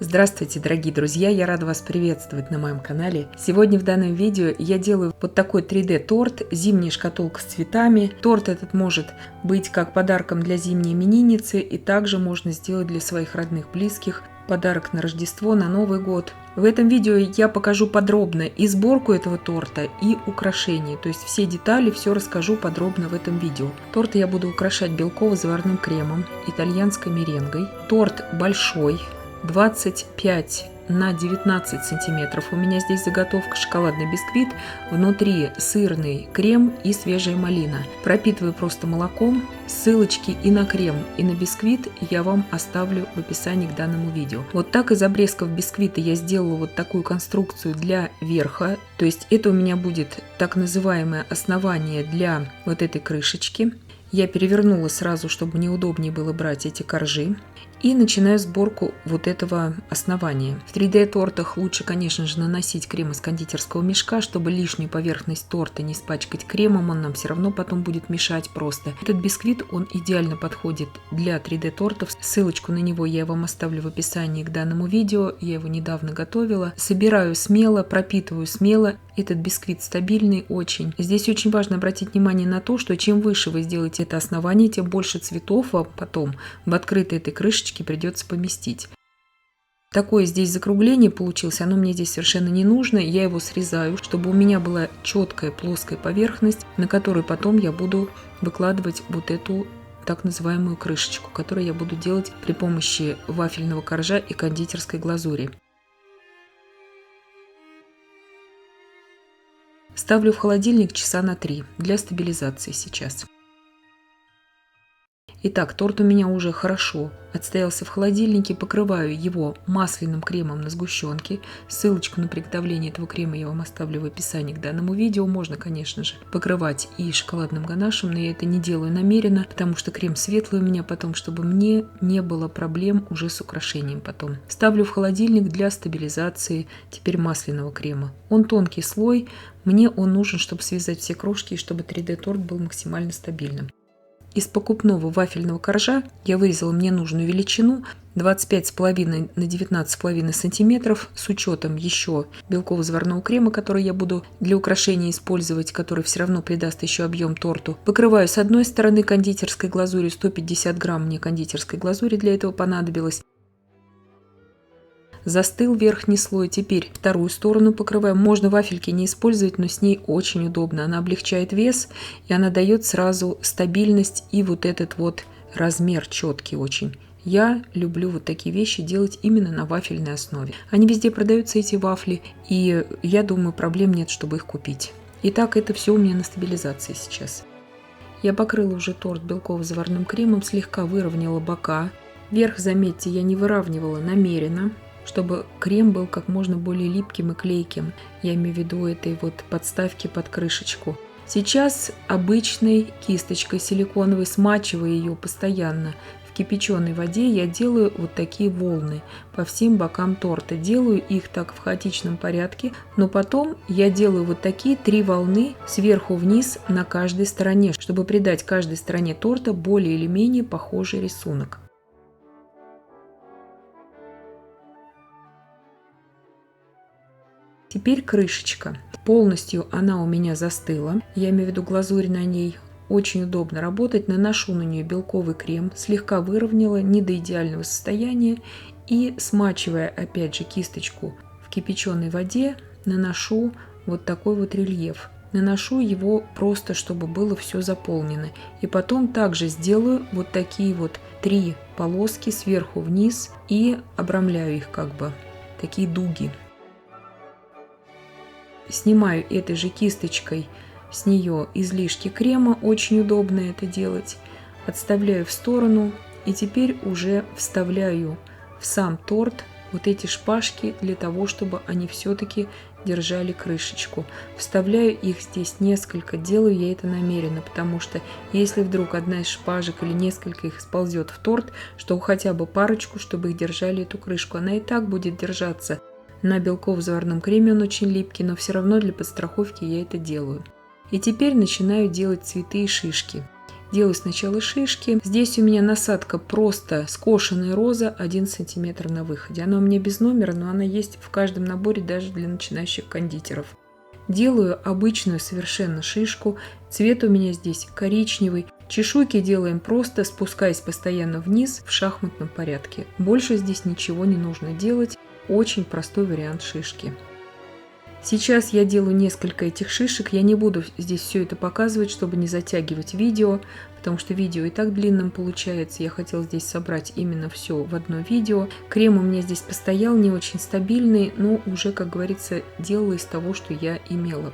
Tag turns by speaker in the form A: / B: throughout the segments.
A: Здравствуйте, дорогие друзья! Я рада вас приветствовать на моем канале. Сегодня в данном видео я делаю вот такой 3D-торт, зимняя шкатулка с цветами. Торт этот может быть как подарком для зимней именинницы, и также можно сделать для своих родных, близких подарок на Рождество, на Новый год. В этом видео я покажу подробно и сборку этого торта, и украшения. То есть все детали, все расскажу подробно в этом видео. Торт я буду украшать белково-заварным кремом, итальянской меренгой. Торт большой, 25 на 19 сантиметров. У меня здесь заготовка шоколадный бисквит, внутри сырный крем и свежая малина. Пропитываю просто молоком. Ссылочки и на крем, и на бисквит я вам оставлю в описании к данному видео. Вот так из обрезков бисквита я сделала вот такую конструкцию для верха. То есть это у меня будет так называемое основание для вот этой крышечки. Я перевернула сразу, чтобы мне удобнее было брать эти коржи. И начинаю сборку вот этого основания. В 3D-тортах лучше, конечно же, наносить крем из кондитерского мешка, чтобы лишнюю поверхность торта не испачкать кремом, он нам все равно потом будет мешать просто. Этот бисквит, он идеально подходит для 3D-тортов. Ссылочку на него я вам оставлю в описании к данному видео. Я его недавно готовила. Собираю смело, пропитываю смело. Этот бисквит стабильный очень. Здесь очень важно обратить внимание на то, что чем выше вы сделаете это основание, тем больше цветов вам потом в открытой этой крышечке придется поместить. Такое здесь закругление получилось, оно мне здесь совершенно не нужно. Я его срезаю, чтобы у меня была четкая плоская поверхность, на которой потом я буду выкладывать вот эту так называемую крышечку, которую я буду делать при помощи вафельного коржа и кондитерской глазури. Ставлю в холодильник часа на 3 для стабилизации сейчас. Итак, торт у меня уже хорошо отстоялся в холодильнике. Покрываю его масляным кремом на сгущенке. Ссылочку на приготовление этого крема я вам оставлю в описании к данному видео. Можно, конечно же, покрывать и шоколадным ганашем, но я это не делаю намеренно, потому что крем светлый у меня потом, чтобы мне не было проблем уже с украшением потом. Ставлю в холодильник для стабилизации теперь масляного крема. Он тонкий слой, мне он нужен, чтобы связать все крошки и чтобы 3D-торт был максимально стабильным. Из покупного вафельного коржа я вырезала мне нужную величину 25,5 на 19,5 сантиметров с учетом еще белково-заварного крема, который я буду для украшения использовать, который все равно придаст еще объем торту. Покрываю с одной стороны кондитерской глазурью, 150 грамм мне кондитерской глазури для этого понадобилось. Застыл верхний слой, теперь вторую сторону покрываем. Можно вафельки не использовать, но с ней очень удобно. Она облегчает вес и она дает сразу стабильность и вот этот вот размер четкий очень. Я люблю вот такие вещи делать именно на вафельной основе. Они везде продаются, эти вафли, и я думаю, проблем нет, чтобы их купить. Итак, это все у меня на стабилизации сейчас. Я покрыла уже торт белково-заварным кремом, слегка выровняла бока. Верх, заметьте, я не выравнивала намеренно, чтобы крем был как можно более липким и клейким. Я имею в виду этой вот подставки под крышечку. Сейчас обычной кисточкой силиконовой, смачивая ее постоянно в кипяченой воде, я делаю вот такие волны по всем бокам торта. Делаю их так в хаотичном порядке, но потом я делаю вот такие 3 волны сверху вниз на каждой стороне, чтобы придать каждой стороне торта более или менее похожий рисунок. Теперь крышечка. Полностью она у меня застыла. Я имею в виду глазурь на ней. Очень удобно работать. Наношу на нее белковый крем. Слегка выровняла, не до идеального состояния. И смачивая опять же кисточку в кипяченой воде, наношу вот такой вот рельеф. Наношу его просто, чтобы было все заполнено. И потом также сделаю вот такие вот 3 полоски сверху вниз и обрамляю их как бы. Такие дуги. Снимаю этой же кисточкой с нее излишки крема, очень удобно это делать. Отставляю в сторону и теперь уже вставляю в сам торт вот эти шпажки для того, чтобы они все-таки держали крышечку. Вставляю их здесь несколько, делаю я это намеренно, потому что если вдруг одна из шпажек или несколько их сползет в торт, что хотя бы парочку, чтобы их держали эту крышку, она и так будет держаться. На белково-заварном креме он очень липкий, но все равно для подстраховки я это делаю. И теперь начинаю делать цветы и шишки. Делаю сначала шишки. Здесь у меня насадка просто скошенная роза 1 см на выходе. Она у меня без номера, но она есть в каждом наборе даже для начинающих кондитеров. Делаю обычную совершенно шишку. Цвет у меня здесь коричневый. Чешуйки делаем просто, спускаясь постоянно вниз в шахматном порядке. Больше здесь ничего не нужно делать. Очень простой вариант шишки. Сейчас я делаю несколько этих шишек. Я не буду здесь все это показывать, чтобы не затягивать видео, потому что видео и так длинным получается. Я хотела здесь собрать именно все в одно видео. Крем у меня здесь постоял, не очень стабильный, но уже, как говорится, делала из того, что я имела.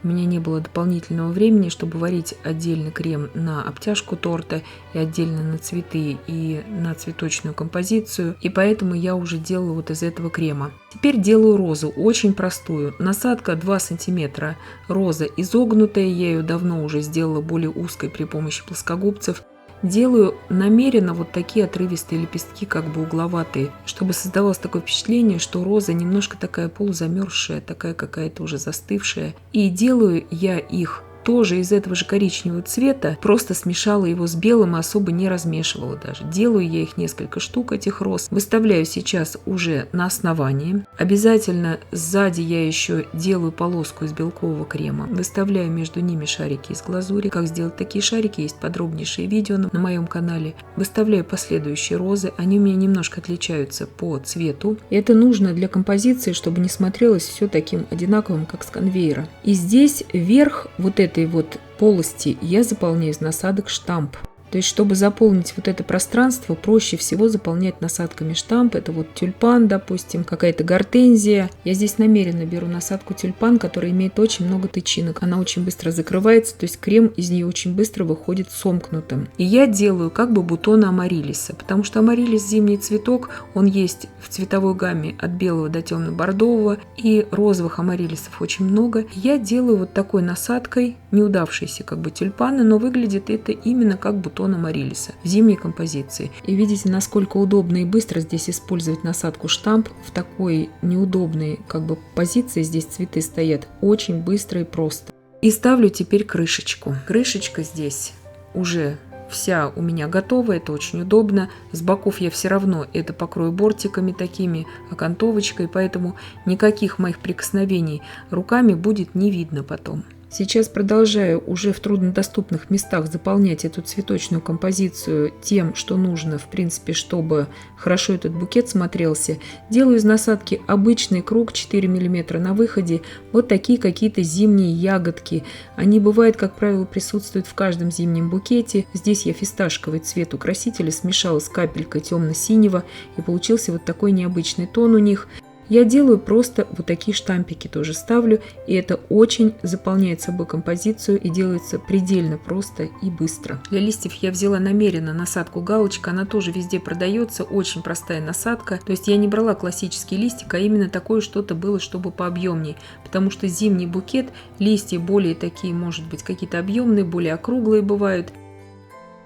A: У меня не было дополнительного времени, чтобы варить отдельно крем на обтяжку торта и отдельно на цветы и на цветочную композицию. И поэтому я уже делала вот из этого крема. Теперь делаю розу, очень простую. Насадка 2 см. Роза изогнутая, я ее давно уже сделала более узкой при помощи плоскогубцев. Делаю намеренно вот такие отрывистые лепестки, как бы угловатые, чтобы создавалось такое впечатление, что роза немножко такая полузамерзшая, такая какая-то уже застывшая. И делаю я их тоже из этого же коричневого цвета, просто смешала его с белым и особо не размешивала даже. Делаю я их несколько штук, этих роз. Выставляю сейчас уже на основании. Обязательно сзади я еще делаю полоску из белкового крема. Выставляю между ними шарики из глазури. Как сделать такие шарики, есть подробнейшие видео на моем канале. Выставляю последующие розы. Они у меня немножко отличаются по цвету. И это нужно для композиции, чтобы не смотрелось все таким одинаковым, как с конвейера. И здесь вверх вот этой вот полости я заполняю из насадок штамп. То есть, чтобы заполнить вот это пространство, проще всего заполнять насадками штамп. Это вот тюльпан, допустим, какая-то гортензия. Я здесь намеренно беру насадку тюльпан, которая имеет очень много тычинок. Она очень быстро закрывается, то есть крем из нее очень быстро выходит сомкнутым. И я делаю как бы бутоны амарилиса, потому что амарилис зимний цветок, он есть в цветовой гамме от белого до темно-бордового, и розовых амарилисов очень много. Я делаю вот такой насадкой неудавшиеся как бы тюльпаны, но выглядит это именно как бутон амарилиса в зимней композиции. И видите, насколько удобно и быстро здесь использовать насадку штамп в такой неудобной как бы позиции. Здесь цветы стоят очень быстро и просто. И ставлю теперь крышечку. Крышечка здесь уже вся у меня готова, это очень удобно. С боков я все равно это покрою бортиками такими, окантовочкой, поэтому никаких моих прикосновений руками будет не видно потом. Сейчас продолжаю уже в труднодоступных местах заполнять эту цветочную композицию тем, что нужно, в принципе, чтобы хорошо этот букет смотрелся. Делаю из насадки обычный круг 4 мм на выходе. Вот такие какие-то зимние ягодки. Они бывают, как правило, присутствуют в каждом зимнем букете. Здесь я фисташковый цвет украсителя смешала с капелькой темно-синего, и получился вот такой необычный тон у них. Я делаю просто вот такие штампики тоже ставлю, и это очень заполняет собой композицию и делается предельно просто и быстро. Для листьев я взяла намеренно насадку галочка, она тоже везде продается, очень простая насадка. То есть я не брала классический листик, а именно такое что-то было, чтобы пообъемнее, потому что зимний букет, листья более такие, может быть, какие-то объемные, более округлые бывают.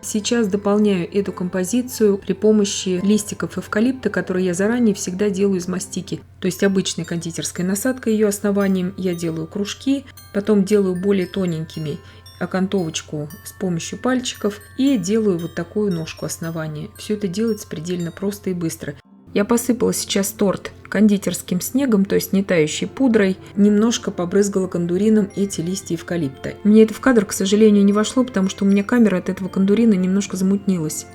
A: Сейчас дополняю эту композицию при помощи листиков эвкалипта, которые я заранее всегда делаю из мастики. То есть обычной кондитерской насадкой ее основанием я делаю кружки, потом делаю более тоненькими окантовочку с помощью пальчиков и делаю вот такую ножку основания. Все это делается предельно просто и быстро. Я посыпала сейчас торт кондитерским снегом, то есть не тающей пудрой, немножко побрызгала кондурином эти листья эвкалипта. Мне это в кадр, к сожалению, не вошло, потому что у меня камера от этого кондурина немножко замутнилась.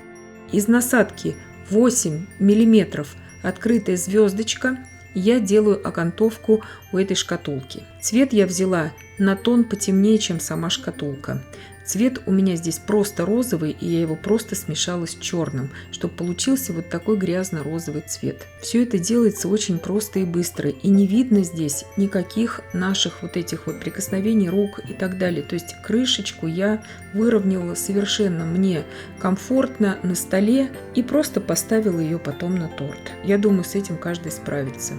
A: Из насадки 8 мм открытая звездочка я делаю окантовку у этой шкатулки. Цвет я взяла на тон потемнее, чем сама шкатулка. Цвет у меня здесь просто розовый, и я его просто смешала с черным, чтобы получился вот такой грязно-розовый цвет. Все это делается очень просто и быстро, и не видно здесь никаких наших вот этих вот прикосновений рук и так далее. То есть крышечку я выровняла совершенно мне комфортно на столе и просто поставила ее потом на торт. Я думаю, с этим каждый справится.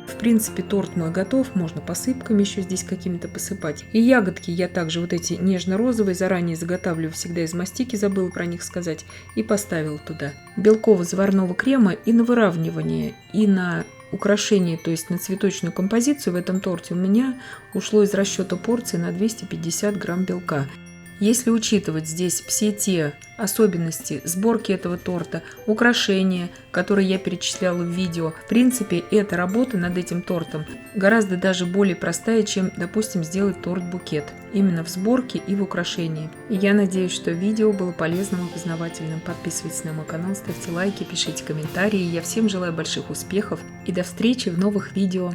A: В принципе, торт мой готов, можно посыпками еще здесь какими-то посыпать. И ягодки я также вот эти нежно-розовые заранее заготавливаю всегда из мастики, забыла про них сказать, и поставила туда. Белково-заварного крема и на выравнивание, и на украшение, то есть на цветочную композицию в этом торте у меня ушло из расчета порции на 250 грамм белка. Если учитывать здесь все те особенности сборки этого торта, украшения, которые я перечисляла в видео, в принципе, эта работа над этим тортом гораздо даже более простая, чем, допустим, сделать торт-букет. Именно в сборке и в украшении. И я надеюсь, что видео было полезным и познавательным. Подписывайтесь на мой канал, ставьте лайки, пишите комментарии. Я всем желаю больших успехов и до встречи в новых видео.